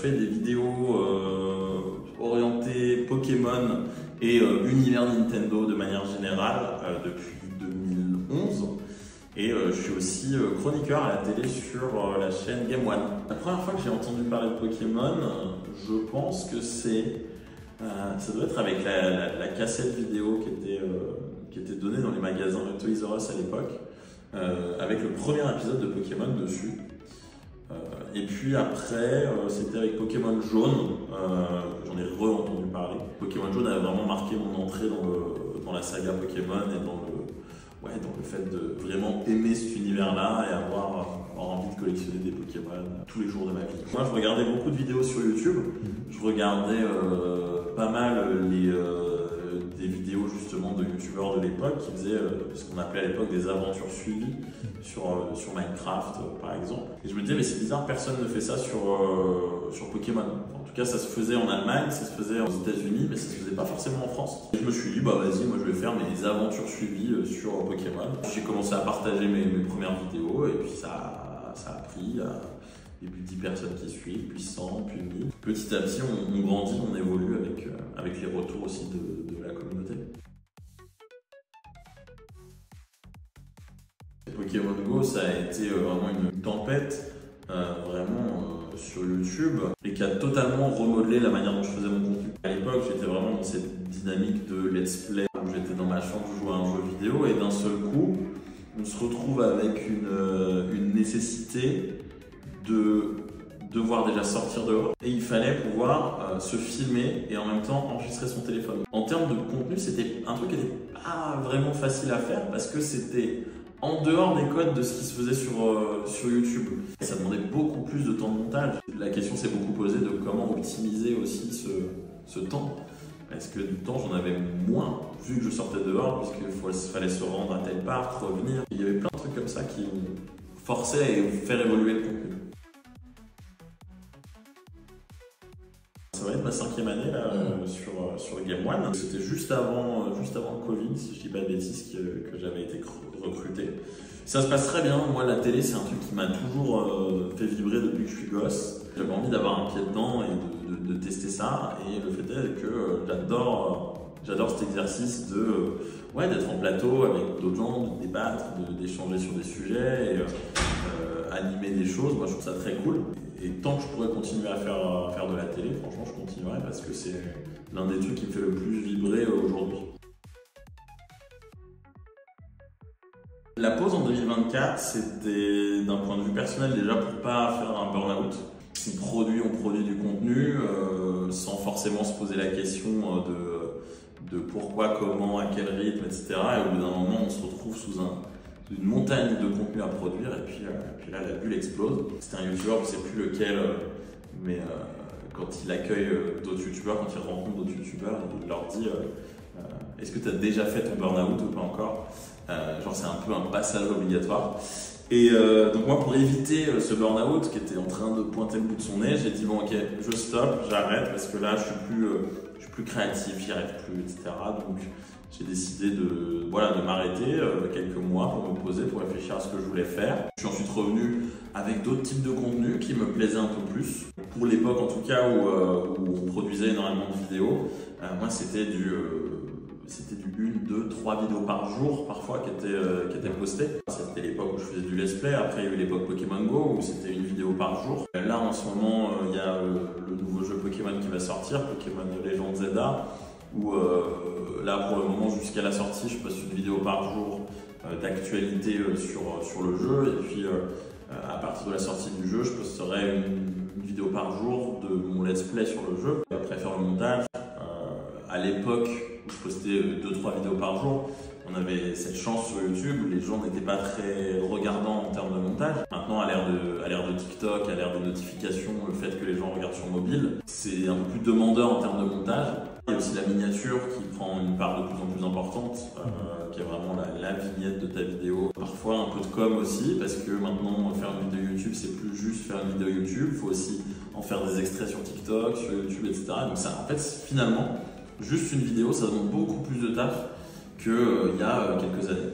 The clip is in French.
fais des vidéos orientées Pokémon et univers Nintendo de manière générale depuis 2011. Et je suis aussi chroniqueur à la télé sur la chaîne Game One. La première fois que j'ai entendu parler de Pokémon, je pense que ça doit être avec la cassette vidéo qui était donnée dans les magasins de Toys R Us à l'époque, avec le premier épisode de Pokémon dessus. Et puis après, c'était avec Pokémon Jaune, j'en ai re-entendu parler. Pokémon Jaune avait vraiment marqué mon entrée dans la saga Pokémon et dans le fait de vraiment aimer cet univers-là et avoir envie de collectionner des Pokémon tous les jours de ma vie. Moi, je regardais beaucoup de vidéos sur YouTube. Je regardais pas mal des vidéos justement de youtubeurs de l'époque qui faisaient ce qu'on appelait à l'époque des aventures suivies sur Minecraft par exemple. Et je me disais mais c'est bizarre, personne ne fait ça sur Pokémon. En tout cas ça se faisait en Allemagne, ça se faisait aux États-Unis, mais ça se faisait pas forcément en France. Et je me suis dit bah vas-y, moi je vais faire mes aventures suivies sur Pokémon. J'ai commencé à partager mes premières vidéos et puis ça a pris. Et puis 10 personnes qui suivent, puis 100, puis 1000. Petit à petit, on grandit, on évolue avec les retours aussi de la communauté. Pokémon Go, ça a été vraiment une tempête, sur YouTube, et qui a totalement remodelé la manière dont je faisais mon contenu. À l'époque, j'étais vraiment dans cette dynamique de let's play, où j'étais dans ma chambre, je jouais à un jeu vidéo, et d'un seul coup, on se retrouve avec une nécessité de devoir déjà sortir dehors et il fallait pouvoir se filmer et en même temps enregistrer son téléphone. En termes de contenu, c'était un truc qui n'était pas vraiment facile à faire parce que c'était en dehors des codes de ce qui se faisait sur YouTube. Et ça demandait beaucoup plus de temps de montage. La question s'est beaucoup posée de comment optimiser aussi ce temps. Parce que du temps, j'en avais moins vu que je sortais dehors puisqu'il fallait se rendre à tel parc, revenir. Il y avait plein de trucs comme ça qui forçaient à faire évoluer le contenu. Ça va être ma 5e année là, sur Game One. C'était juste avant le Covid, si je dis pas de bêtises, que j'avais été recruté. Ça se passe très bien. Moi, la télé, c'est un truc qui m'a toujours fait vibrer depuis que je suis gosse. J'avais envie d'avoir un pied dedans et de tester ça. Et le fait est que j'adore cet exercice d'être en plateau avec d'autres gens, de débattre, d'échanger sur des sujets et animer des choses. Moi, je trouve ça très cool. Et tant que je pourrais continuer à faire de la télé, franchement, je continuerai parce que c'est l'un des trucs qui me fait le plus vibrer aujourd'hui. La pause en 2024, c'était d'un point de vue personnel déjà pour pas faire un burn-out. On produit du contenu sans forcément se poser la question de pourquoi, comment, à quel rythme, etc. Et au bout d'un moment, on se retrouve sous une montagne de contenu à produire et puis là la bulle explose. C'était un youtubeur, je ne sais plus lequel, mais quand il accueille d'autres youtubeurs, quand il rencontre d'autres youtubeurs, il leur dit est-ce que tu as déjà fait ton burn-out ou pas encore? Genre c'est un peu un passage obligatoire. Et donc moi pour éviter ce burn-out qui était en train de pointer le bout de son nez, j'ai dit bon ok, je stoppe, j'arrête parce que là je suis plus créatif, j'y arrive plus, etc. Donc j'ai décidé de m'arrêter quelques mois pour me poser, pour réfléchir à ce que je voulais faire. Je suis ensuite revenu avec d'autres types de contenus qui me plaisaient un peu plus. Pour l'époque en tout cas où on produisait énormément de vidéos, moi c'était du 1, 2, 3 vidéos par jour parfois qui étaient postées. C'était l'époque où je faisais du let's play, après il y a eu l'époque Pokémon Go où c'était une vidéo par jour. Là en ce moment il y a le nouveau jeu Pokémon qui va sortir, Pokémon Legend Zelda, où là pour le moment jusqu'à la sortie je poste une vidéo par jour d'actualité sur le jeu et puis à partir de la sortie du jeu je posterai une vidéo par jour de mon let's play sur le jeu. Après faire le montage, à l'époque où je postais 2-3 vidéos par jour, on avait cette chance sur YouTube, les gens n'étaient pas très regardants en termes de montage. Maintenant, à l'ère de TikTok, à l'ère des notifications, le fait que les gens regardent sur mobile, c'est un peu plus demandeur en termes de montage. Il y a aussi la miniature qui prend une part de plus en plus importante, qui est vraiment la vignette de ta vidéo. Parfois un peu de com aussi, parce que maintenant faire une vidéo YouTube, c'est plus juste faire une vidéo YouTube, il faut aussi en faire des extraits sur TikTok, sur YouTube, etc. Donc ça, en fait, finalement, juste une vidéo, ça demande beaucoup plus de taf qu'il y a quelques années.